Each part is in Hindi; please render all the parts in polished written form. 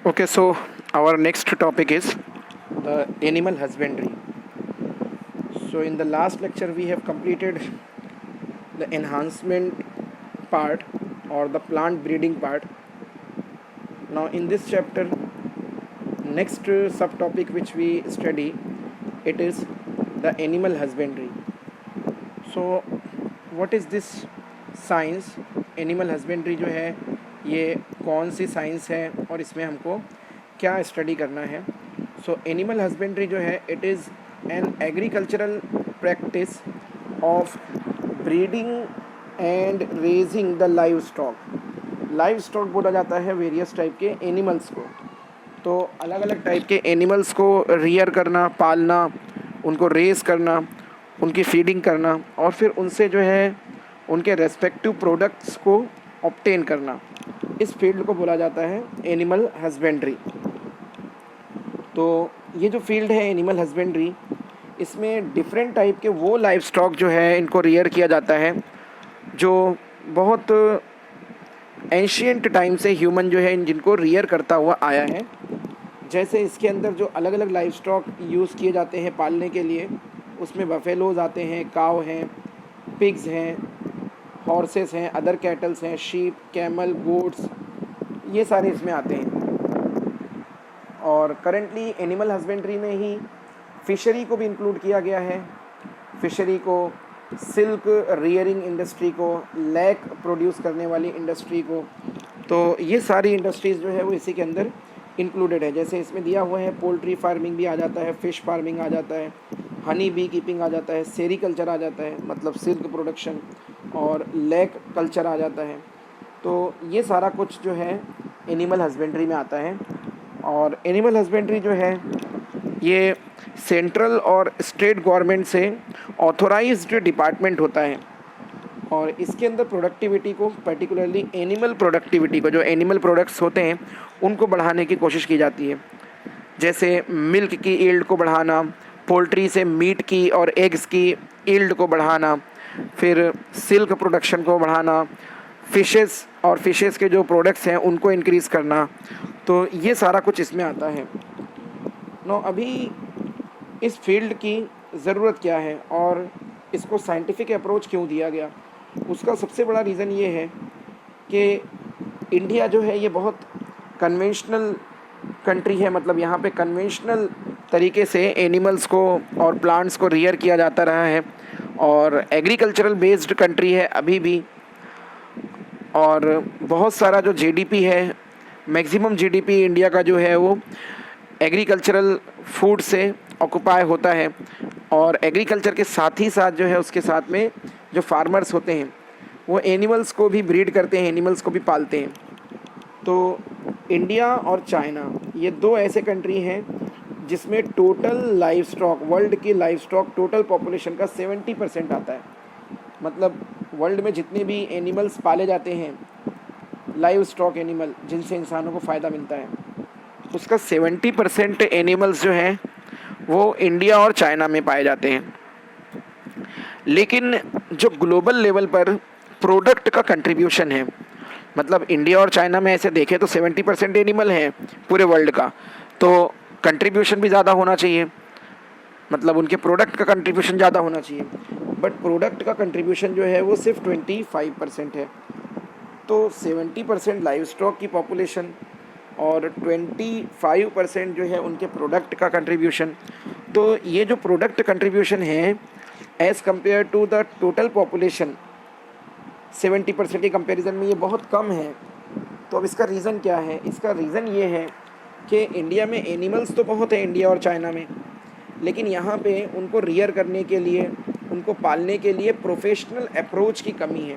Okay, so our next topic is the animal husbandry. So, in the last lecture, we have completed the enhancement part or the plant breeding part. Now, in this chapter, next subtopic which we study, it is the animal husbandry. So, what is this science? Animal husbandry जो है ये कौन सी साइंस है और इसमें हमको क्या स्टडी करना है? सो एनिमल हस्बेंड्री जो है it is an agricultural practice of breeding and raising the live stock बोला जाता है वेरियस टाइप के एनिमल्स को। तो अलग अलग टाइप के एनिमल्स को रियर करना, पालना, उनको रेस करना, उनकी फीडिंग करना और फिर उनसे जो है उनके रेस्पेक्टिव प्रोडक्ट्स को ऑब्टेन करना, इस फील्ड को बोला जाता है एनिमल हस्बेंड्री। तो ये जो फील्ड है एनिमल हस्बेंड्री, इसमें डिफरेंट टाइप के वो लाइव स्टॉक जो है इनको रियर किया जाता है जो बहुत एंशियंट टाइम से ह्यूमन जो है जिनको रियर करता हुआ आया है। जैसे इसके अंदर जो अलग अलग लाइव स्टॉक यूज़ किए जाते हैं पालने के लिए, उसमें बफेलोज आते हैं, काव हैं, पिग्स हैं, हॉर्सेस हैं, अदर कैटल्स हैं, शीप, कैमल, गोट्स, ये सारे इसमें आते हैं। और करेंटली एनिमल हस्बेंड्री में ही फिशरी को भी इंक्लूड किया गया है। फिशरी को, सिल्क रियरिंग इंडस्ट्री को, लैक प्रोड्यूस करने वाली इंडस्ट्री को, तो ये सारी इंडस्ट्रीज़ जो है वो इसी के अंदर इंक्लूडेड है। जैसे इसमें दिया हुआ है पोल्ट्री फार्मिंग भी आ जाता है, फ़िश फार्मिंग आ जाता है, हनी बी कीपिंग आ जाता है, सेरीकल्चर आ जाता है मतलब सिल्क प्रोडक्शन, और लैक कल्चर आ जाता है। तो ये सारा कुछ जो है एनिमल हस्बेंड्री में आता है। और एनिमल हस्बेंड्री जो है ये सेंट्रल और स्टेट गवर्नमेंट से ऑथोराइज्ड डिपार्टमेंट होता है और इसके अंदर प्रोडक्टिविटी को, पर्टिकुलरली एनिमल प्रोडक्टिविटी को, जो एनिमल प्रोडक्ट्स होते हैं उनको बढ़ाने की कोशिश की जाती है। जैसे मिल्क की ईल्ड को बढ़ाना, पोल्ट्री से मीट की और एग्स की ईल्ड को बढ़ाना, फिर सिल्क प्रोडक्शन को बढ़ाना, फिशेस के जो प्रोडक्ट्स हैं उनको इंक्रीज़ करना, तो ये सारा कुछ इसमें आता है। अभी इस फील्ड की ज़रूरत क्या है और इसको साइंटिफिक अप्रोच क्यों दिया गया? उसका सबसे बड़ा रीज़न ये है कि इंडिया जो है ये बहुत कन्वेंशनल कंट्री है, मतलब यहाँ पे कन्वेंशनल तरीके से एनिमल्स को और प्लांट्स को रियर किया जाता रहा है और एग्रीकल्चरल बेस्ड कंट्री है अभी भी। और बहुत सारा जो जीडीपी है, मैक्सिमम जीडीपी इंडिया का जो है वो एग्रीकल्चरल फूड से ऑक्यूपाई होता है। और एग्रीकल्चर के साथ ही साथ जो है उसके साथ में जो फार्मर्स होते हैं वो एनिमल्स को भी ब्रीड करते हैं, एनिमल्स को भी पालते हैं। तो इंडिया और चाइना ये दो ऐसे कंट्री हैं जिसमें टोटल लाइव स्टॉक, वर्ल्ड की लाइव स्टॉक टोटल पॉपुलेशन का 70% आता है। मतलब वर्ल्ड में जितने भी एनिमल्स पाले जाते हैं, लाइव स्टॉक एनिमल जिनसे इंसानों को फ़ायदा मिलता है, उसका 70% एनिमल्स जो हैं वो इंडिया और चाइना में पाए जाते हैं। लेकिन जो ग्लोबल लेवल पर प्रोडक्ट का कंट्रीब्यूशन है, मतलब इंडिया और चाइना में ऐसे देखें तो 70% एनिमल है पूरे वर्ल्ड का, तो कंट्रीब्यूशन भी ज़्यादा होना चाहिए, मतलब उनके प्रोडक्ट का कंट्रीब्यूशन ज़्यादा होना चाहिए। बट प्रोडक्ट का कंट्रीब्यूशन जो है वो सिर्फ 25% है। तो 70% लाइव स्टॉक की पॉपुलेशन और 25% जो है उनके प्रोडक्ट का कंट्रीब्यूशन, तो ये जो प्रोडक्ट कंट्रीब्यूशन है as compare to the total population 70% के कंपैरिजन में ये बहुत कम है। तो अब इसका रीज़न क्या है? इसका रीज़न ये है कि इंडिया में एनिमल्स तो बहुत है, इंडिया और चाइना में, लेकिन यहाँ पे उनको रियर करने के लिए, उनको पालने के लिए प्रोफेशनल अप्रोच की कमी है।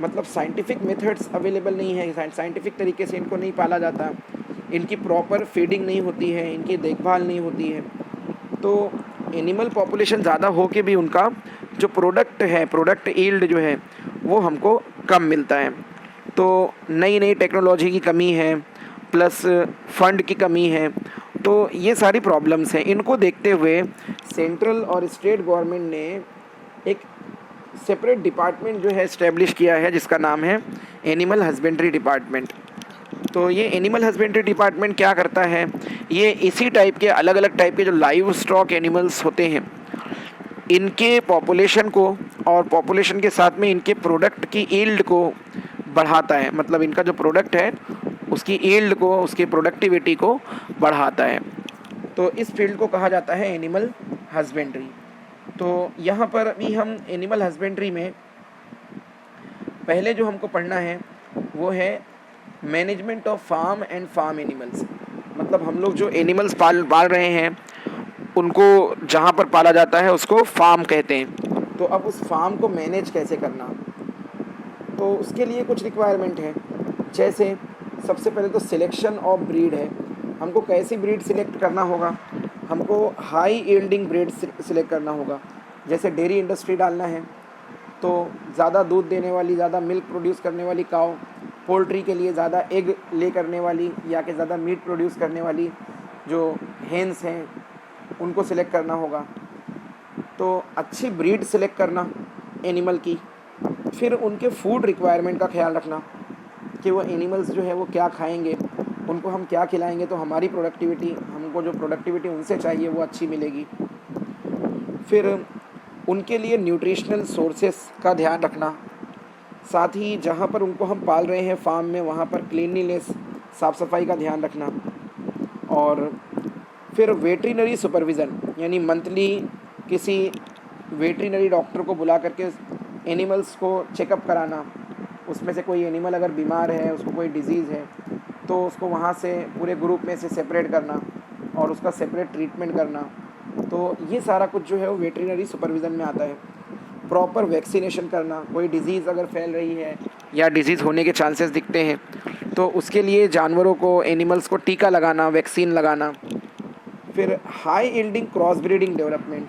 मतलब साइंटिफिक मेथड्स अवेलेबल नहीं है, साइंटिफिक तरीके से इनको नहीं पाला जाता, इनकी प्रॉपर फीडिंग नहीं होती है, इनकी देखभाल नहीं होती है। तो एनिमल पॉपुलेशन ज़्यादा हो के भी उनका जो प्रोडक्ट है, प्रोडक्ट ईल्ड जो है वो हमको कम मिलता है। तो नई नई टेक्नोलॉजी की कमी है, प्लस फंड की कमी है, तो ये सारी प्रॉब्लम्स हैं। इनको देखते हुए सेंट्रल और स्टेट गवर्नमेंट ने एक सेपरेट डिपार्टमेंट जो है इस्टेब्लिश किया है जिसका नाम है एनिमल हस्बेंड्री डिपार्टमेंट। तो ये एनिमल हस्बेंड्री डिपार्टमेंट क्या करता है, ये इसी टाइप के अलग अलग टाइप के जो लाइव स्टॉक एनिमल्स होते हैं इनके पॉपुलेशन को और पॉपुलेशन के साथ में इनके प्रोडक्ट की ईल्ड को बढ़ाता है। मतलब इनका जो प्रोडक्ट है उसकी ईल्ड को, उसकी प्रोडक्टिविटी को बढ़ाता है। तो इस फील्ड को कहा जाता है एनिमल हस्बेंड्री। तो यहाँ पर अभी हम एनिमल हस्बेंड्री में पहले जो हमको पढ़ना है वो है management of farm and farm animals. मतलब हम लोग जो एनिमल्स पाल रहे हैं उनको जहाँ पर पाला जाता है उसको फार्म कहते हैं। तो अब उस फार्म को मैनेज कैसे करना, तो उसके लिए कुछ रिक्वायरमेंट है। जैसे सबसे पहले तो सिलेक्शन ऑफ ब्रीड है, हमको कैसी ब्रीड सिलेक्ट करना होगा, हमको हाई यील्डिंग ब्रीड सिलेक्ट करना होगा। जैसे डेयरी इंडस्ट्री डालना है तो ज़्यादा दूध देने वाली, ज़्यादा मिल्क प्रोड्यूस करने वाली काऊ, पोल्ट्री के लिए ज़्यादा एग ले करने वाली या कि ज़्यादा मीट प्रोड्यूस करने वाली जो हेन्स हैं उनको सिलेक्ट करना होगा। तो अच्छी ब्रीड सिलेक्ट करना एनिमल की, फिर उनके फूड रिक्वायरमेंट का ख्याल रखना कि वो एनिमल्स जो है वो क्या खाएंगे, उनको हम क्या खिलाएंगे तो हमारी प्रोडक्टिविटी, हमको जो प्रोडक्टिविटी उनसे चाहिए वो अच्छी मिलेगी। फिर उनके लिए न्यूट्रिशनल सोर्सेस का ध्यान रखना, साथ ही जहाँ पर उनको हम पाल रहे हैं फार्म में वहाँ पर क्लीनलीनेस, साफ़ सफाई का ध्यान रखना। और फिर वेटरिनरी सुपरविज़न, यानी मंथली किसी वेटरिनरी डॉक्टर को बुला करके एनिमल्स को चेकअप कराना। उसमें से कोई एनिमल अगर बीमार है, उसको कोई डिज़ीज़ है तो उसको वहाँ से पूरे ग्रुप में से सेपरेट करना और उसका सेपरेट ट्रीटमेंट करना। तो ये सारा कुछ जो है वो वेटरिनरी सुपरविज़न में आता है। प्रॉपर वैक्सीनेशन करना, कोई डिज़ीज़ अगर फैल रही है या डिज़ीज़ होने के चांसेस दिखते हैं तो उसके लिए जानवरों को, एनिमल्स को टीका लगाना, वैक्सीन लगाना। फिर high yielding cross breeding development,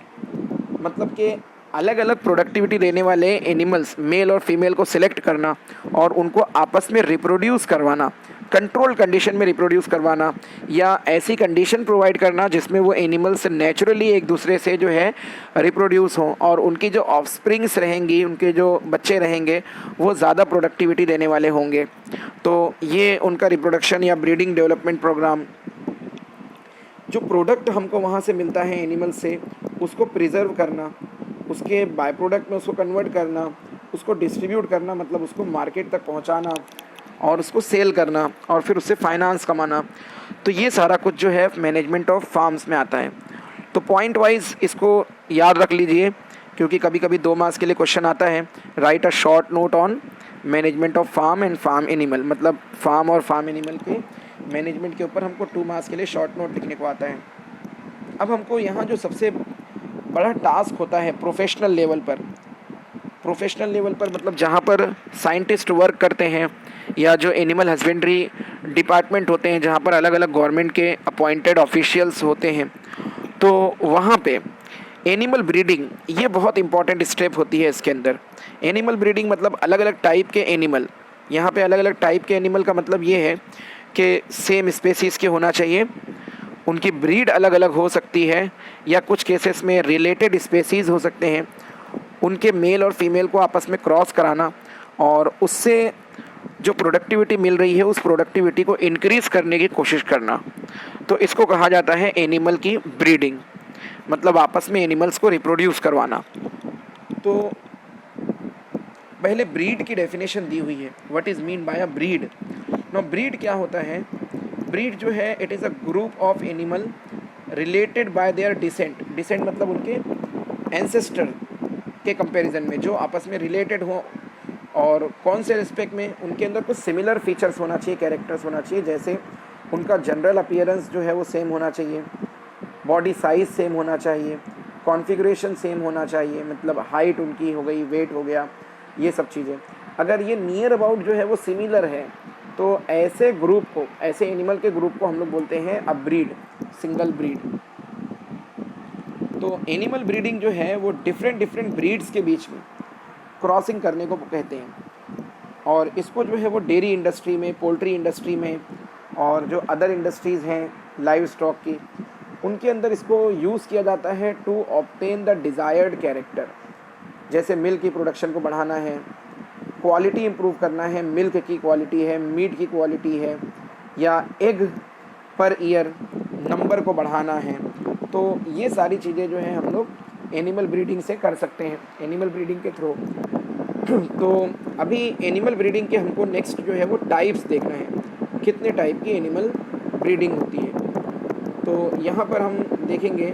मतलब कि अलग अलग प्रोडक्टिविटी देने वाले एनिमल्स, मेल और फीमेल को सिलेक्ट करना और उनको आपस में रिप्रोड्यूस करवाना, कंट्रोल कंडीशन में रिप्रोड्यूस करवाना या ऐसी कंडीशन प्रोवाइड करना जिसमें वो एनिमल्स नेचुरली एक दूसरे से जो है रिप्रोड्यूस हों और उनकी जो ऑफस्प्रिंग्स रहेंगी, उनके जो बच्चे रहेंगे वो ज़्यादा प्रोडक्टिविटी देने वाले होंगे। तो ये उनका रिप्रोडक्शन या ब्रीडिंग डेवलपमेंट प्रोग्राम। जो प्रोडक्ट हमको वहाँ से मिलता है एनिमल से, उसको प्रिजर्व करना, उसके बाय प्रोडक्ट में उसको कन्वर्ट करना, उसको डिस्ट्रीब्यूट करना, मतलब उसको मार्केट तक पहुँचाना और उसको सेल करना और फिर उससे फाइनेंस कमाना। तो ये सारा कुछ जो है मैनेजमेंट ऑफ फार्म्स में आता है। तो पॉइंट वाइज इसको याद रख लीजिए, क्योंकि कभी कभी 2 मार्क्स के लिए क्वेश्चन आता है, write a short note on management of farm and farm animal. मतलब फार्म और फार्म एनिमल के मैनेजमेंट के ऊपर हमको 2 मार्क्स के लिए शॉर्ट नोट लिखने को आता है। अब हमको यहाँ जो सबसे बड़ा टास्क होता है प्रोफेशनल लेवल पर, प्रोफेशनल लेवल पर मतलब जहाँ पर साइंटिस्ट वर्क करते हैं या जो एनिमल हस्बेंड्री डिपार्टमेंट होते हैं, जहाँ पर अलग अलग गवर्नमेंट के अपॉइंटेड ऑफिशियल्स होते हैं, तो वहाँ पे एनिमल ब्रीडिंग ये बहुत इंपॉर्टेंट स्टेप होती है इसके अंदर। एनिमल ब्रीडिंग मतलब अलग अलग टाइप के एनिमल, यहाँ पे अलग अलग टाइप के एनिमल का मतलब ये है कि सेम स्पेसीज़ के होना चाहिए, उनकी ब्रीड अलग अलग हो सकती है या कुछ केसेस में रिलेटेड स्पेसीज़ हो सकते हैं, उनके मेल और फीमेल को आपस में क्रॉस कराना और उससे जो प्रोडक्टिविटी मिल रही है उस प्रोडक्टिविटी को इंक्रीज़ करने की कोशिश करना। तो इसको कहा जाता है एनिमल की ब्रीडिंग, मतलब आपस में एनिमल्स को रिप्रोड्यूस करवाना। तो पहले ब्रीड की डेफिनेशन दी हुई है, what is mean by a breed. No, breed क्या होता है? ब्रीड जो है it is a group of animal related by their descent. Descent मतलब उनके एंसेस्टर के कंपैरिजन में जो आपस में रिलेटेड हो, और कौन से रिस्पेक्ट में, उनके अंदर कुछ सिमिलर फीचर्स होना चाहिए, कैरेक्टर्स होना चाहिए। जैसे उनका जनरल अपीयरेंस जो है वो सेम होना चाहिए, बॉडी साइज़ सेम होना चाहिए, कॉन्फ़िगरेशन सेम होना चाहिए, मतलब हाइट उनकी हो गई, वेट हो गया, ये सब चीज़ें। अगर ये नियर अबाउट जो है वो सिमिलर है तो ऐसे ग्रुप को, ऐसे एनिमल के ग्रुप को हम लोग बोलते हैं अ ब्रीड, सिंगल ब्रीड। तो एनिमल ब्रीडिंग जो है वो डिफरेंट ब्रीड्स के बीच में क्रॉसिंग करने को कहते हैं। और इसको जो है वो डेयरी इंडस्ट्री में, पोल्ट्री इंडस्ट्री में और जो अदर इंडस्ट्रीज़ हैं लाइव स्टॉक की, उनके अंदर इसको यूज़ किया जाता है to obtain the desired character. जैसे मिल्क की प्रोडक्शन को बढ़ाना है, क्वालिटी इंप्रूव करना है, मिल्क की क्वालिटी है, मीट की क्वालिटी है, या एग पर ईयर नंबर को बढ़ाना है, तो ये सारी चीज़ें जो हैं हम लोग एनिमल ब्रीडिंग से कर सकते हैं, एनिमल ब्रीडिंग के थ्रू। तो अभी एनिमल ब्रीडिंग के हमको नेक्स्ट जो है वो टाइप्स देखना है, कितने टाइप की एनिमल ब्रीडिंग होती है। तो यहाँ पर हम देखेंगे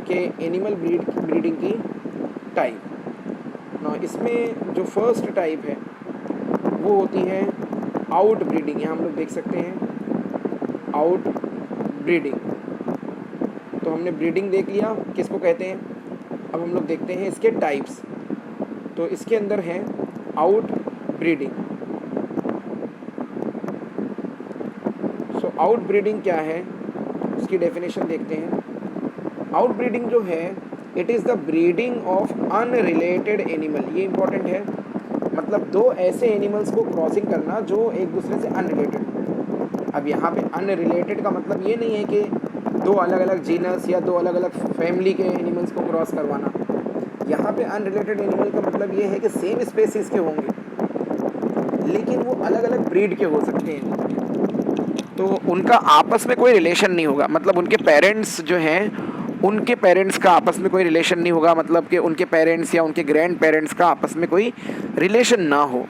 कि एनिमल ब्रीडिंग की टाइप ना, इसमें जो फर्स्ट टाइप है वो होती है आउट ब्रीडिंग। यहाँ हम लोग देख सकते हैं आउट ब्रीडिंग। तो हमने ब्रीडिंग देख लिया किसको कहते हैं, अब हम लोग देखते हैं इसके टाइप्स। तो इसके अंदर है out breeding. So out breeding क्या है, उसकी डेफिनेशन देखते हैं। आउट ब्रीडिंग जो है, it is the breeding of unrelated animal. ये इंपॉर्टेंट है, मतलब दो ऐसे एनिमल्स को क्रॉसिंग करना जो एक दूसरे से अनरिलेटेड हो। अब यहाँ पे अनरिलेटेड का मतलब ये नहीं है कि दो अलग अलग जीनस या दो अलग अलग फैमिली के एनिमल्स को क्रॉस करवाना। यहाँ पे अनरिलेटेड एनिमल का मतलब ये है कि सेम स्पेसीज़ के होंगे लेकिन वो अलग अलग ब्रीड के हो सकते हैं, तो उनका आपस में कोई रिलेशन नहीं होगा। मतलब उनके पेरेंट्स जो हैं, उनके पेरेंट्स का आपस में कोई रिलेशन नहीं होगा, मतलब कि उनके पेरेंट्स या उनके ग्रैंड पेरेंट्स का आपस में कोई रिलेशन ना हो।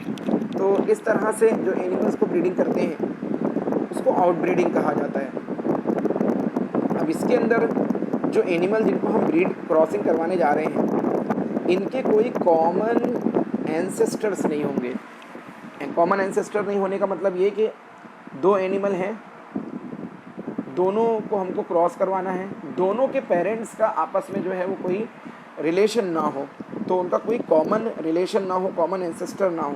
तो इस तरह से जो एनिमल्स को ब्रीडिंग करते हैं उसको आउट ब्रीडिंग कहा जाता है। अब इसके अंदर जो एनिमल जिनको हम ब्रीड क्रॉसिंग करवाने जा रहे हैं, इनके कोई कॉमन एंसेस्टर्स नहीं होंगे। कॉमन एंसेस्टर नहीं होने का मतलब ये कि दो एनिमल हैं, दोनों को हमको क्रॉस करवाना है, दोनों के पेरेंट्स का आपस में जो है वो कोई रिलेशन ना हो, तो उनका कोई कॉमन रिलेशन ना हो, कॉमन एंसेस्टर ना हो।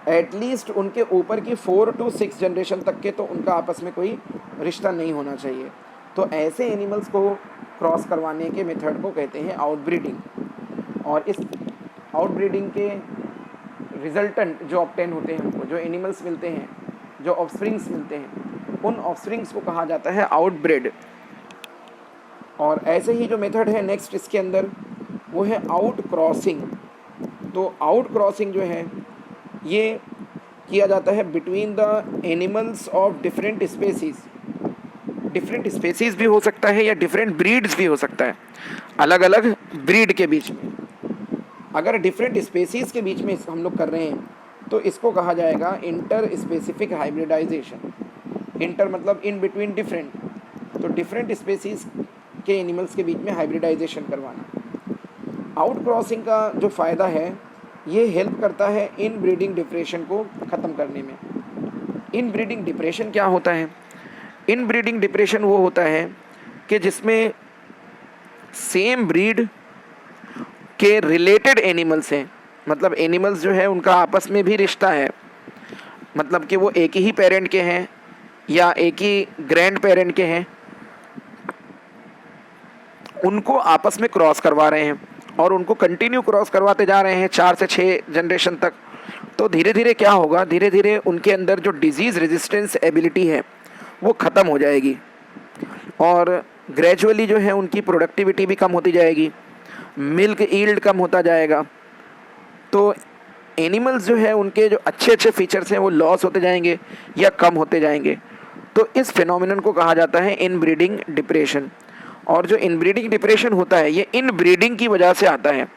एटलीस्ट उनके ऊपर की 4 to 6 जनरेशन तक के तो उनका आपस में कोई रिश्ता नहीं होना चाहिए। तो ऐसे एनिमल्स को क्रॉस करवाने के मेथड को कहते हैं आउटब्रीडिंग। और इस आउटब्रीडिंग के रिजल्टेंट जो ऑब्टेन होते हैं, हमको जो एनिमल्स मिलते हैं, जो ऑफस्प्रिंग्स मिलते हैं, उन ऑफस्प्रिंग्स को कहा जाता है आउटब्रीड। और ऐसे ही जो मेथड है नेक्स्ट इसके अंदर वो है आउट क्रॉसिंग। तो आउट क्रॉसिंग जो है ये किया जाता है between the animals of different species. Different species भी हो सकता है या डिफरेंट ब्रीड्स भी हो सकता है, अलग अलग ब्रीड के बीच में। अगर डिफरेंट स्पेसीज़ के बीच में हम लोग कर रहे हैं तो इसको कहा जाएगा इंटर स्पेसिफिक हाइब्रिडाइजेशन। इंटर मतलब इन बिटवीन डिफरेंट, तो डिफरेंट स्पेसीज़ के एनिमल्स के बीच में हाइब्रिडाइजेशन करवाना। आउट क्रॉसिंग का जो फ़ायदा है ये हेल्प करता है इन ब्रीडिंग डिप्रेशन को ख़त्म करने में। इन ब्रीडिंग डिप्रेशन क्या होता है? इन ब्रीडिंग डिप्रेशन वो होता है कि जिसमें सेम ब्रीड के रिलेटेड एनिमल्स हैं, मतलब एनिमल्स जो है उनका आपस में भी रिश्ता है, मतलब कि वो एक ही पेरेंट के हैं या एक ही ग्रैंड पेरेंट के हैं, उनको आपस में क्रॉस करवा रहे हैं और उनको कंटिन्यू क्रॉस करवाते जा रहे हैं 4 से 6 जनरेशन तक। तो धीरे धीरे क्या होगा, धीरे धीरे उनके अंदर जो डिजीज़ रेजिस्टेंस एबिलिटी है वो ख़त्म हो जाएगी और ग्रेजुअली जो है उनकी प्रोडक्टिविटी भी कम होती जाएगी, मिल्क ईल्ड कम होता जाएगा। तो एनिमल्स जो है उनके जो अच्छे अच्छे फीचर्स हैं वो लॉस होते जाएंगे या कम होते जाएंगे। तो इस फिनोमिनन को कहा जाता है इनब्रीडिंग डिप्रेशन। और जो इनब्रीडिंग डिप्रेशन होता है ये इनब्रीडिंग की वजह से आता है,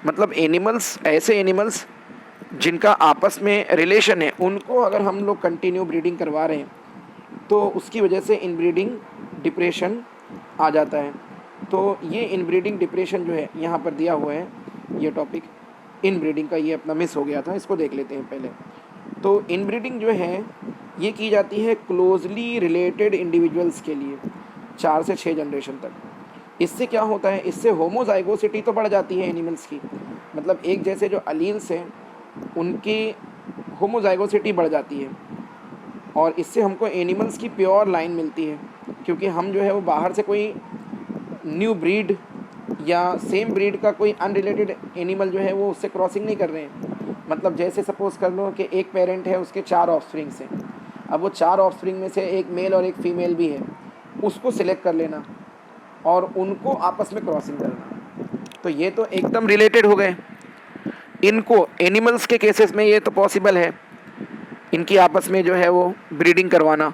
मतलब एनिमल्स, ऐसे एनिमल्स जिनका आपस में रिलेशन है, उनको अगर हम लोग कंटिन्यू ब्रीडिंग करवा रहे हैं तो उसकी वजह से इनब्रीडिंग डिप्रेशन आ जाता है। तो ये इनब्रीडिंग डिप्रेशन जो है यहाँ पर दिया हुआ है, ये टॉपिक इनब्रीडिंग का ये अपना मिस हो गया था, इसको देख लेते हैं पहले। तो इनब्रीडिंग जो है ये की जाती है क्लोजली रिलेटेड इंडिविजुअल्स के लिए 4 से 6 जनरेशन तक। इससे क्या होता है, इससे होमोजाइगोसिटी तो बढ़ जाती है एनिमल्स की, मतलब एक जैसे जो अलील्स हैं उनकी होमोजाइगोसिटी बढ़ जाती है और इससे हमको एनिमल्स की प्योर लाइन मिलती है, क्योंकि हम जो है वो बाहर से कोई न्यू ब्रीड या सेम ब्रीड का कोई अनरिलेटेड एनिमल जो है वो उससे क्रॉसिंग नहीं कर रहे हैं। मतलब जैसे सपोज़ कर लो कि एक पेरेंट है, उसके 4 ऑफस्प्रिंग्स हैं, अब वो 4 ऑफस्प्रिंग में से एक मेल और एक फीमेल भी है, उसको सिलेक्ट कर लेना और उनको आपस में क्रॉसिंग करना, तो ये तो एकदम रिलेटेड हो गए। इनको एनिमल्स के केसेस में ये तो पॉसिबल है, इनकी आपस में जो है वो ब्रीडिंग करवाना,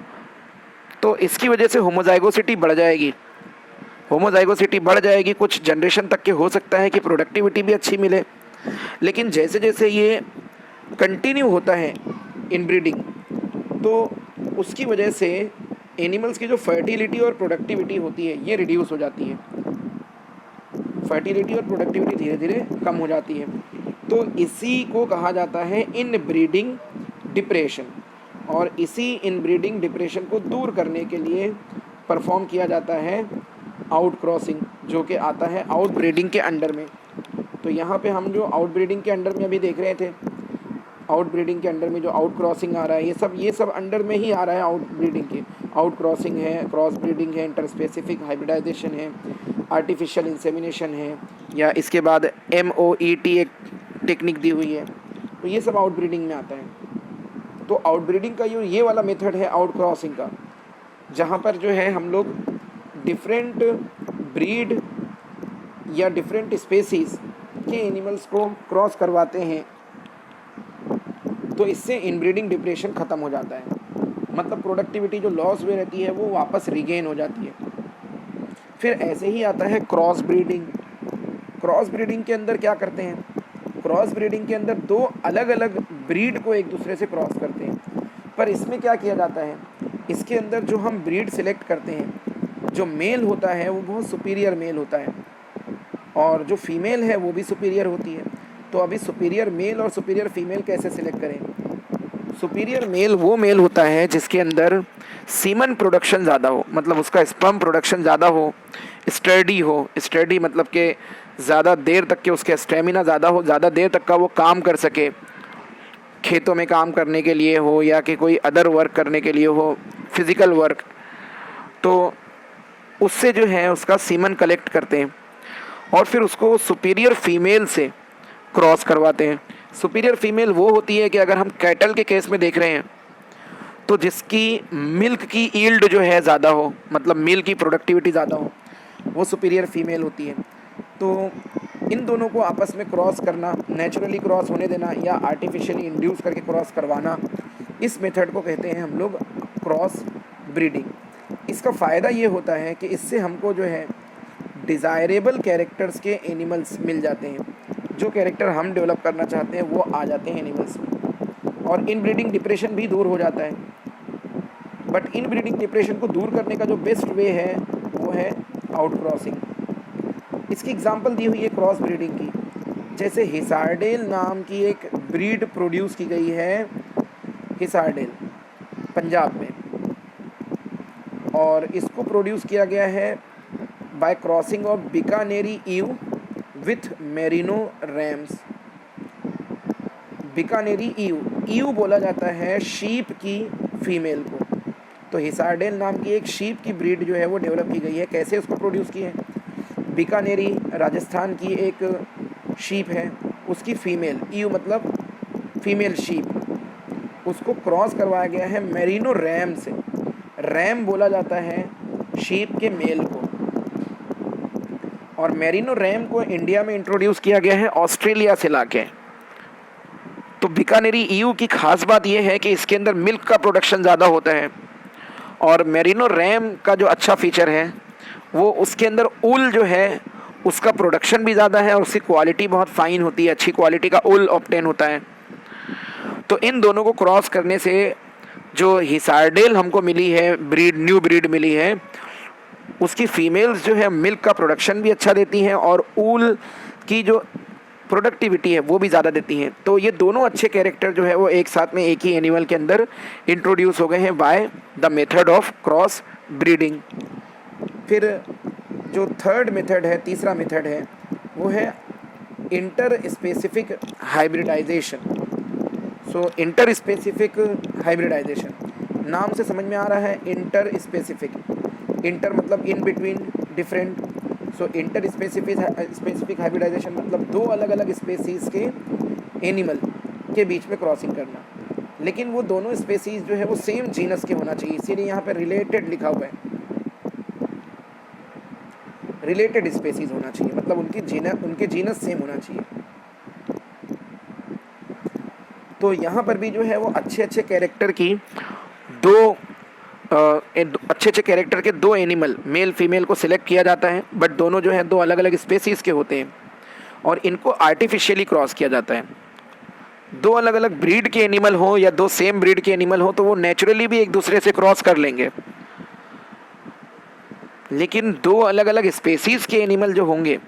तो इसकी वजह से होमोजाइगोसिटी बढ़ जाएगी। होमोजाइगोसिटी बढ़ जाएगी, कुछ जनरेशन तक के हो सकता है कि प्रोडक्टिविटी भी अच्छी मिले, लेकिन जैसे जैसे ये कंटिन्यू होता है इनब्रीडिंग, तो उसकी वजह से एनिमल्स की जो फर्टिलिटी और प्रोडक्टिविटी होती है ये रिड्यूस हो जाती है। फर्टिलिटी और प्रोडक्टिविटी धीरे धीरे कम हो जाती है। तो इसी को कहा जाता है इनब्रीडिंग डिप्रेशन, और इसी इनब्रीडिंग डिप्रेशन को दूर करने के लिए परफॉर्म किया जाता है आउट क्रॉसिंग, जो कि आता है आउट ब्रीडिंग के अंडर में। तो यहाँ पे हम जो आउट ब्रीडिंग के अंडर में अभी देख रहे थे, आउट ब्रीडिंग के अंडर में जो आउट क्रॉसिंग आ रहा है, ये सब अंडर में ही आ रहा है आउट ब्रीडिंग के। आउट क्रॉसिंग है, क्रॉस ब्रीडिंग है, इंटरस्पेसिफिक हाइब्रिडाइजेशन है, आर्टिफिशियल इंसेमिनेशन है, या इसके बाद MOET एक टेक्निक दी हुई है, तो ये सब आउट ब्रीडिंग में आता है। तो आउट ब्रीडिंग का ये वाला मेथड है आउट क्रॉसिंग का, जहाँ पर जो है हम लोग डिफरेंट ब्रीड या डिफरेंट स्पेसीज़ के एनिमल्स को क्रॉस करवाते हैं, तो इससे इनब्रीडिंग डिप्रेशन ख़त्म हो जाता है। मतलब प्रोडक्टिविटी जो लॉस हुई रहती है वो वापस रिगेन हो जाती है। फिर ऐसे ही आता है क्रॉस ब्रीडिंग। क्रॉस ब्रीडिंग के अंदर क्या करते हैं, क्रॉस ब्रीडिंग के अंदर दो अलग अलग ब्रीड को एक दूसरे से क्रॉस करते हैं। पर इसमें क्या किया जाता है, इसके अंदर जो हम ब्रीड सिलेक्ट करते हैं, जो मेल होता है वो बहुत सुपीरियर मेल होता है, और जो फीमेल है वो भी सुपीरियर होती है। तो अभी सुपीरियर मेल और सुपीरियर फीमेल कैसे सिलेक्ट करें। सुपीरियर मेल वो मेल होता है जिसके अंदर सीमन प्रोडक्शन ज़्यादा हो, मतलब उसका स्पर्म प्रोडक्शन ज़्यादा हो, स्टर्डी हो, स्टर्डी मतलब कि ज़्यादा देर तक के उसके स्टेमिना ज़्यादा हो, ज़्यादा देर तक का वो काम कर सके, खेतों में काम करने के लिए हो या कि कोई अदर वर्क करने के लिए हो, फिज़िकल वर्क। तो उससे जो है उसका सीमन कलेक्ट करते हैं और फिर उसको सुपीरियर फीमेल से क्रॉस करवाते हैं। सुपीरियर फीमेल वो होती है कि अगर हम कैटल के केस में देख रहे हैं तो जिसकी मिल्क की ईल्ड जो है ज़्यादा हो, मतलब मिल्क की प्रोडक्टिविटी ज़्यादा हो, वो सुपीरियर फीमेल होती है। तो इन दोनों को आपस में क्रॉस करना, नेचुरली क्रॉस होने देना या आर्टिफिशियली इंड्यूस करके क्रॉस करवाना, इस मेथड को कहते हैं हम लोग क्रॉस ब्रीडिंग। इसका फ़ायदा ये होता है कि इससे हमको जो है डिज़ायरेबल कैरेक्टर्स के एनिमल्स मिल जाते हैं। जो कैरेक्टर हम डेवलप करना चाहते हैं वो आ जाते हैं एनिमल्स में, और इन ब्रीडिंग डिप्रेशन भी दूर हो जाता है। बट इन ब्रीडिंग डिप्रेशन को दूर करने का जो बेस्ट वे है वो है आउट क्रॉसिंग। इसकी एग्जांपल दी हुई है क्रॉस ब्रीडिंग की। जैसे हिसारडेल नाम की एक ब्रीड प्रोड्यूस की गई है हिसारडेल, पंजाब में, और इसको प्रोड्यूस किया गया है by crossing of Bikaneri ewe with merino rams. Bikaneri ewe बोला जाता है शीप की फीमेल को। तो हिसारडेल नाम की एक शीप की ब्रीड जो है वो डेवलप की गई है। कैसे उसको प्रोड्यूस की है, बीकानेरी राजस्थान की एक शीप है, उसकी फीमेल, ईव मतलब फीमेल शीप, उसको क्रॉस करवाया गया है मेरिनो रैम से। रैम बोला जाता है शीप के मेल को, और मेरिनो रैम को इंडिया में इंट्रोड्यूस किया गया है ऑस्ट्रेलिया से लाके। तो बीकानेरी ईव की खास बात यह है कि इसके अंदर मिल्क का प्रोडक्शन ज़्यादा होता है, और मेरिनो रैम का जो अच्छा फीचर है वो उसके अंदर ऊल जो है उसका प्रोडक्शन भी ज़्यादा है और उसकी क्वालिटी बहुत फ़ाइन होती है, अच्छी क्वालिटी का ऊल ऑब्टेन होता है। तो इन दोनों को क्रॉस करने से जो हिसारडेल हमको मिली है ब्रीड, न्यू ब्रीड मिली है, उसकी फीमेल्स जो है मिल्क का प्रोडक्शन भी अच्छा देती हैं और ऊल की जो प्रोडक्टिविटी है वो भी ज़्यादा देती हैं। तो ये दोनों अच्छे कैरेक्टर जो है वो एक साथ में एक ही एनिमल के अंदर इंट्रोड्यूस हो गए हैं by the method of cross breeding. फिर जो थर्ड मेथड है, तीसरा मेथड है, वो है इंटर स्पेसिफिक हाइब्रिडाइजेशन। सो इंटर स्पेसिफिक हाइब्रिडाइजेशन नाम से समझ में आ रहा है, इंटर स्पेसिफिक, इंटर मतलब in between, different. So inter specific hybridization मतलब दो अलग अलग स्पेसीज़ के एनिमल के बीच में क्रॉसिंग करना, लेकिन वो दोनों स्पेसीज़ जो है वो सेम जीनस के होना चाहिए, इसीलिए यहाँ पे रिलेटेड लिखा हुआ है। रिलेटेड स्पेसीज़ होना चाहिए, मतलब उनके जीनस सेम होना चाहिए। तो यहाँ पर भी जो है वो अच्छे अच्छे कैरेक्टर की दो अच्छे अच्छे कैरेक्टर के दो एनिमल मेल फीमेल को सिलेक्ट किया जाता है, बट दोनों जो है दो अलग अलग स्पेसीज़ के होते हैं और इनको आर्टिफिशियली क्रॉस किया जाता है। दो अलग अलग ब्रीड के एनिमल हो या दो सेम ब्रीड के एनिमल हो तो वो नेचुरली भी एक दूसरे से क्रॉस कर लेंगे, लेकिन दो अलग अलग स्पेसीज़ के एनिमल जो होंगे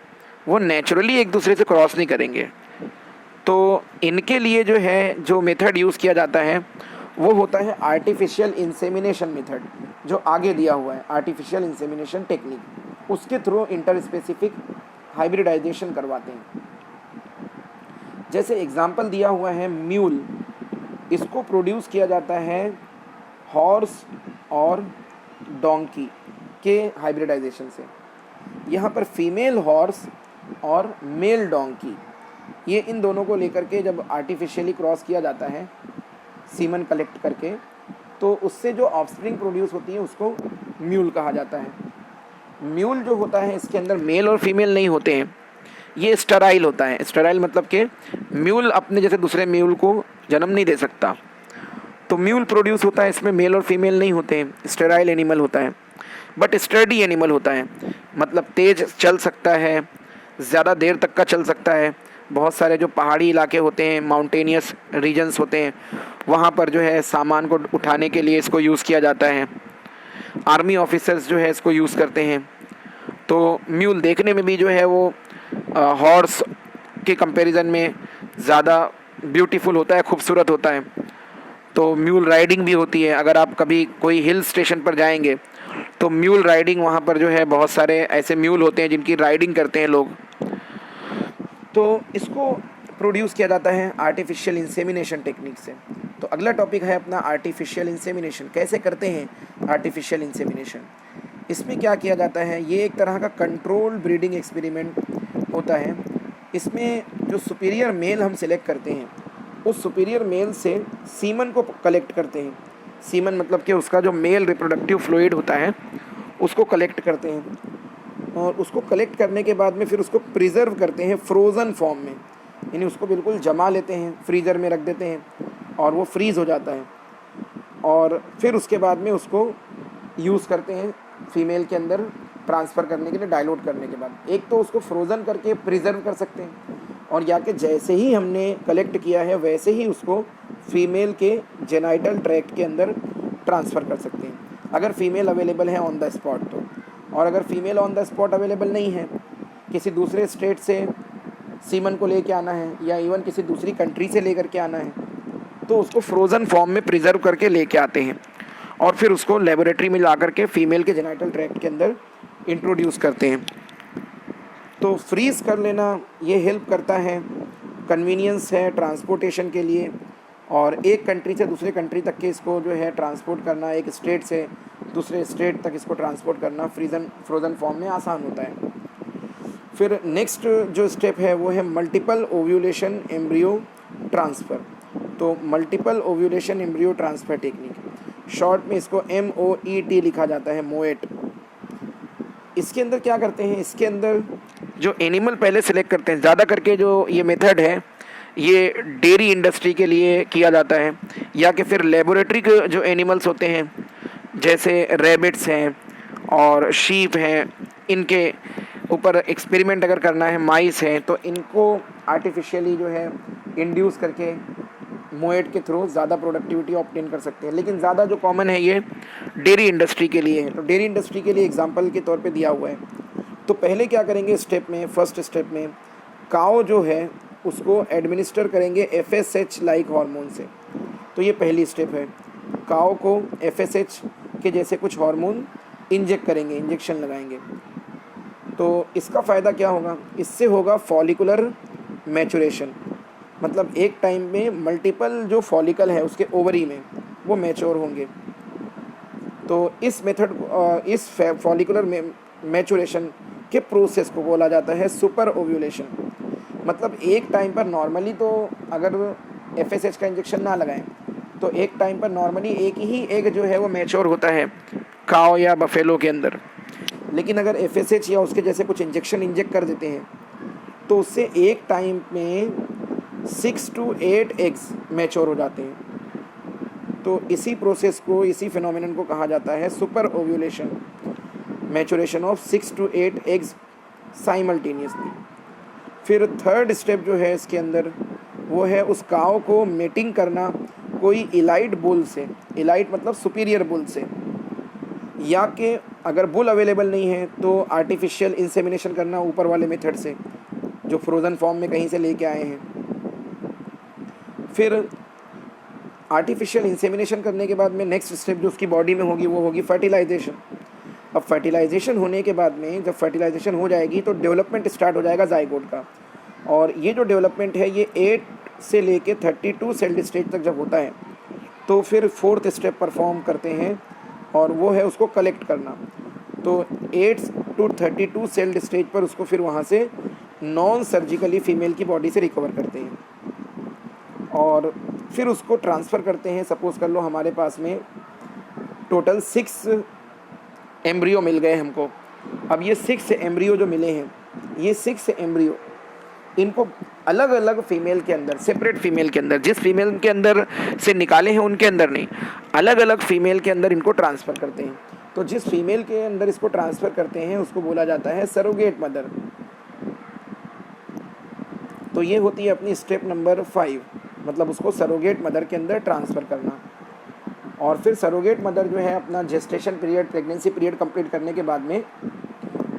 वो नेचुरली एक दूसरे से क्रॉस नहीं करेंगे। तो इनके लिए जो है जो मेथड यूज़ किया जाता है वो होता है आर्टिफिशियल इंसेमिनेशन मेथड, जो आगे दिया हुआ है आर्टिफिशियल इंसेमिनेशन टेक्निक। उसके थ्रू इंटर स्पेसिफिक हाइब्रिडाइजेशन करवाते हैं। जैसे एग्जांपल दिया हुआ है म्यूल, इसको प्रोड्यूस किया जाता है हॉर्स और डोंकी के हाइब्रिडाइजेशन से। यहाँ पर फीमेल हॉर्स और मेल डोंकी, ये इन दोनों को लेकर के जब आर्टिफिशियली क्रॉस किया जाता है सीमन कलेक्ट करके, तो उससे जो ऑफस्प्रिंग प्रोड्यूस होती है उसको म्यूल कहा जाता है। म्यूल जो होता है इसके अंदर मेल और फीमेल नहीं होते हैं, ये स्टेराइल होता है। स्टेराइल मतलब कि म्यूल अपने जैसे दूसरे म्यूल को जन्म नहीं दे सकता, तो म्यूल प्रोड्यूस होता है, इसमें मेल और फीमेल नहीं होते हैं, स्टेराइल एनिमल होता है, बट स्टर्डी एनिमल होता है, मतलब तेज़ चल सकता है, ज़्यादा देर तक का चल सकता है। बहुत सारे जो पहाड़ी इलाके होते हैं, माउंटेनियस रीजन्स होते हैं, वहाँ पर जो है सामान को उठाने के लिए इसको यूज़ किया जाता है। आर्मी ऑफिसर्स जो है इसको यूज़ करते हैं। तो म्यूल देखने में भी जो है वो हॉर्स के कंपैरिजन में ज़्यादा ब्यूटीफुल होता है, खूबसूरत होता है। तो म्यूल राइडिंग भी होती है। अगर आप कभी कोई हिल स्टेशन पर जाएंगे तो म्यूल राइडिंग, वहाँ पर जो है बहुत सारे ऐसे म्यूल होते हैं जिनकी राइडिंग करते हैं लोग। तो इसको प्रोड्यूस किया जाता है आर्टिफिशियल इंसेमिनेशन टेक्निक से। तो अगला टॉपिक है अपना आर्टिफिशियल इंसेमिनेशन। कैसे करते हैं आर्टिफिशियल इंसेमिनेशन? इसमें क्या किया जाता है, ये एक तरह का कंट्रोल ब्रीडिंग एक्सपेरिमेंट होता है। इसमें जो सुपीरियर मेल हम सिलेक्ट करते हैं, उस सुपीरियर मेल से सीमन को कलेक्ट करते हैं। सीमन मतलब कि उसका जो मेल रिप्रोडक्टिव फ्लूइड होता है उसको कलेक्ट करते हैं, और उसको कलेक्ट करने के बाद में फिर उसको प्रिजर्व करते हैं फ्रोज़न फॉर्म में, यानी उसको बिल्कुल जमा लेते हैं, फ्रीज़र में रख देते हैं और वो फ्रीज़ हो जाता है। और फिर उसके बाद में उसको यूज़ करते हैं फीमेल के अंदर ट्रांसफ़र करने के लिए, डाइल्यूट करने के बाद। एक तो उसको फ्रोज़न करके प्रिजर्व कर सकते हैं, और या कि जैसे ही हमने कलेक्ट किया है वैसे ही उसको फीमेल के जेनाइटल ट्रैक्ट के अंदर ट्रांसफ़र कर सकते हैं, अगर फीमेल अवेलेबल है ऑन द स्पॉट तो। और अगर female on the spot available नहीं है, किसी दूसरे स्टेट से सीमन को लेके आना है या इवन किसी दूसरी कंट्री से लेकर के आना है, तो उसको फ्रोज़न फॉर्म में प्रिजर्व करके लेके आते हैं और फिर उसको लेबोरेटरी में ला करके फीमेल के जेनाइटल ट्रैक्ट के अंदर इंट्रोड्यूस करते हैं। तो फ्रीज़ कर लेना ये हेल्प करता है, कन्वीनियंस है ट्रांसपोर्टेशन के लिए, और एक कंट्री से दूसरे कंट्री तक के इसको जो है ट्रांसपोर्ट करना, एक स्टेट से दूसरे स्टेट तक इसको ट्रांसपोर्ट करना फ्रोज़न फॉर्म में आसान होता है। फिर नेक्स्ट जो स्टेप है वो है मल्टीपल ओव्यूलेशन एम्ब्रियो ट्रांसफ़र। तो multiple ovulation embryo transfer technique, short में इसको MOET लिखा जाता है, मोएट। इसके अंदर क्या करते हैं, इसके अंदर जो एनिमल पहले सेलेक्ट करते हैं, ज़्यादा करके जो ये मेथड है ये डेयरी इंडस्ट्री के लिए किया जाता है, या कि फिर लेबोरेटरी के जो एनिमल्स होते हैं जैसे रैबिट्स हैं और शीप हैं, इनके ऊपर एक्सपेरिमेंट अगर करना है, माइस हैं, तो इनको आर्टिफिशियली जो है इंड्यूस करके मोएट के थ्रू ज़्यादा प्रोडक्टिविटी ऑब्टेन कर सकते हैं। लेकिन ज़्यादा जो कॉमन है ये डेयरी इंडस्ट्री के लिए है। तो डेयरी इंडस्ट्री के लिए एग्जांपल के तौर पे दिया हुआ है। तो पहले क्या करेंगे, स्टेप में, फर्स्ट स्टेप में काऊ जो है उसको एडमिनिस्टर करेंगे FSH लाइक हार्मोन से। तो ये पहली स्टेप है, काऊ को FSH के जैसे कुछ हार्मोन इंजेक्ट करेंगे, इंजेक्शन लगाएंगे। तो इसका फ़ायदा क्या होगा, इससे होगा फॉलिकुलर मैचुरेशन, मतलब एक टाइम में मल्टीपल जो फॉलिकल है उसके ओवरी में वो मैच्योर होंगे। तो इस मेथड, इस फॉलिकुलर मैचुरेशन के प्रोसेस को बोला जाता है सुपर ओव्यूलेशन। मतलब एक टाइम पर नॉर्मली तो अगर FSH का इंजेक्शन ना लगाएं तो एक टाइम पर नॉर्मली एक ही एग जो है वो मैच्योर होता है काऊ या बफेलो के अंदर। लेकिन अगर FSH या उसके जैसे कुछ इंजेक्शन इंजेक्ट कर देते हैं तो उससे एक टाइम में 6 to 8 एग्स मैच्योर हो जाते हैं। तो इसी प्रोसेस को, इसी फिनोमिनन को कहा जाता है super ovulation, maturation of 6 to 8 eggs simultaneously. फिर थर्ड स्टेप जो है इसके अंदर वो है उस काव को मेटिंग करना कोई इलाइट बुल से, इलाइट मतलब सुपीरियर बुल से, या कि अगर बुल अवेलेबल नहीं है तो आर्टिफिशियल इंसेमिनेशन करना ऊपर वाले मेथड से जो फ्रोज़न फॉर्म में कहीं से लेके आए हैं। फिर आर्टिफिशियल इंसेमिनेशन करने के बाद में नेक्स्ट स्टेप जो उसकी बॉडी में होगी वो होगी फर्टिलाइजेशन। अब फर्टिलाइजेशन होने के बाद में जब फर्टिलाइजेशन हो जाएगी तो डेवलपमेंट स्टार्ट हो जाएगा जाइगोट का, और ये जो डेवलपमेंट है ये 8 से लेके 32 सेल स्टेज तक जब होता है तो फिर फोर्थ स्टेप परफॉर्म करते हैं और वो है उसको कलेक्ट करना। तो 8 to 32 सेल स्टेज पर उसको फिर वहाँ से नॉन सर्जिकली फीमेल की बॉडी से रिकवर करते हैं और फिर उसको ट्रांसफ़र करते हैं। सपोज़ कर लो हमारे पास में टोटल 6 एम्ब्रियो मिल गए हमको। अब ये 6 एम्ब्रियो जो मिले हैं, ये 6 एम्ब्रियो इनको अलग अलग फीमेल के अंदर, सेपरेट फीमेल के अंदर, जिस फीमेल के अंदर से निकाले हैं उनके अंदर नहीं, अलग अलग फीमेल के अंदर इनको ट्रांसफ़र करते हैं। तो जिस फीमेल के अंदर इसको ट्रांसफ़र करते हैं उसको बोला जाता है सरोगेट मदर। तो ये होती है अपनी स्टेप नंबर 5, मतलब उसको सरोगेट मदर के अंदर ट्रांसफ़र करना। और फिर सरोगेट मदर जो है अपना gestation period, pregnancy period complete करने के बाद में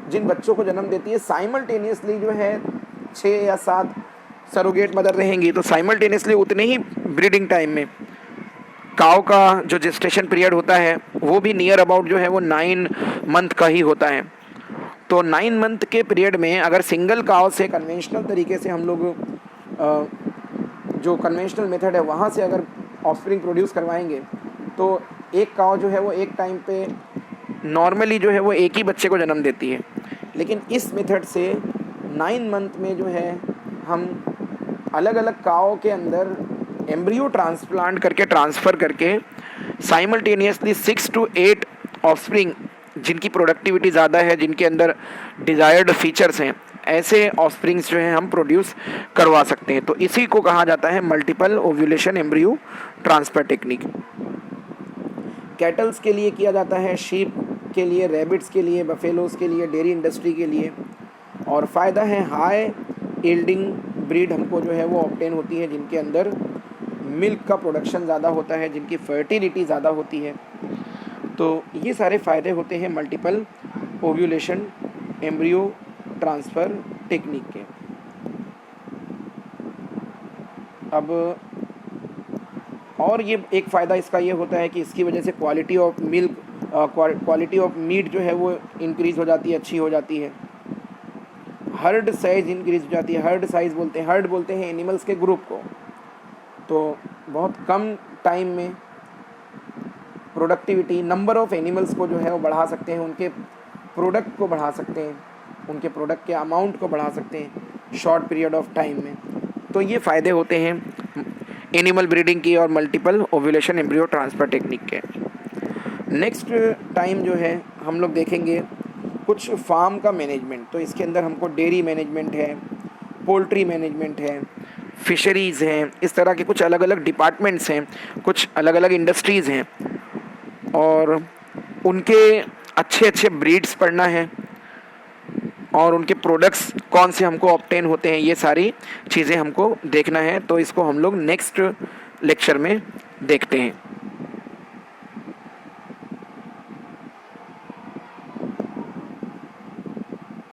जिन बच्चों को जन्म देती है, साइमल्टेनियसली जो है 6 या 7 सरोगेट मदर रहेंगी, तो साइमल्टेनियसली उतने ही ब्रीडिंग टाइम में काव का जो जेस्टेशन पीरियड होता है वो भी नियर अबाउट जो है वो 9 मंथ का ही होता है। तो 9 मंथ के पीरियड में अगर सिंगल काव से कन्वेंशनल तरीके से हम लोग जो कन्वेंशनल मेथड है वहाँ से अगर ऑफस्प्रिंग प्रोड्यूस करवाएंगे तो एक काव जो है वो एक टाइम पे नॉर्मली जो है वो एक ही बच्चे को जन्म देती है। लेकिन इस मेथड से 9 मंथ में जो है हम अलग अलग काव के अंदर एम्ब्रियो ट्रांसप्लांट करके, ट्रांसफ़र करके साइमल्टेनियसली 6 to 8 ऑफस्प्रिंग जिनकी प्रोडक्टिविटी ज़्यादा है, जिनके अंदर डिज़ायर्ड फीचर्स हैं, ऐसे ऑफस्प्रिंग्स जो हैं हम प्रोड्यूस करवा सकते हैं। तो इसी को कहा जाता है multiple ovulation embryo transfer technique. Kettles के लिए किया जाता है, शीप के लिए, रैबिट्स के लिए, बफेलोस के लिए, डेयरी इंडस्ट्री के लिए। और फ़ायदा है हाई यील्डिंग ब्रीड हमको जो है वो ऑब्टेन होती है, जिनके अंदर मिल्क का प्रोडक्शन ज़्यादा होता है, जिनकी फर्टिलिटी ज़्यादा होती है। तो ये सारे फ़ायदे होते हैं multiple ovulation embryo transfer technique के। अब और ये एक फ़ायदा इसका ये होता है कि इसकी वजह से quality of milk, quality of meat जो है वो इंक्रीज़ हो जाती है, अच्छी हो जाती है। हर्ड साइज़ इंक्रीज़ हो जाती है। हर्ड साइज़ बोलते हैं, हर्ड बोलते हैं एनिमल्स के ग्रुप को। तो बहुत कम टाइम में प्रोडक्टिविटी, नंबर ऑफ़ एनिमल्स को जो है वो बढ़ा सकते हैं, उनके प्रोडक्ट को बढ़ा सकते हैं, उनके प्रोडक्ट के अमाउंट को बढ़ा सकते हैं शॉर्ट पीरियड ऑफ टाइम में। तो ये फ़ायदे होते हैं एनिमल ब्रीडिंग की और multiple ovulation embryo transfer technique के। नेक्स्ट टाइम जो है हम लोग देखेंगे कुछ फार्म का मैनेजमेंट। तो इसके अंदर हमको डेयरी मैनेजमेंट है, पोल्ट्री मैनेजमेंट है, फिशरीज़ हैं, इस तरह के कुछ अलग अलग डिपार्टमेंट्स हैं, कुछ अलग अलग इंडस्ट्रीज़ हैं और उनके अच्छे अच्छे ब्रीड्स पढ़ना है और उनके प्रोडक्ट्स कौन से हमको ऑब्टेन होते हैं, ये सारी चीज़ें हमको देखना है। तो इसको हम लोग नेक्स्ट लेक्चर में देखते हैं।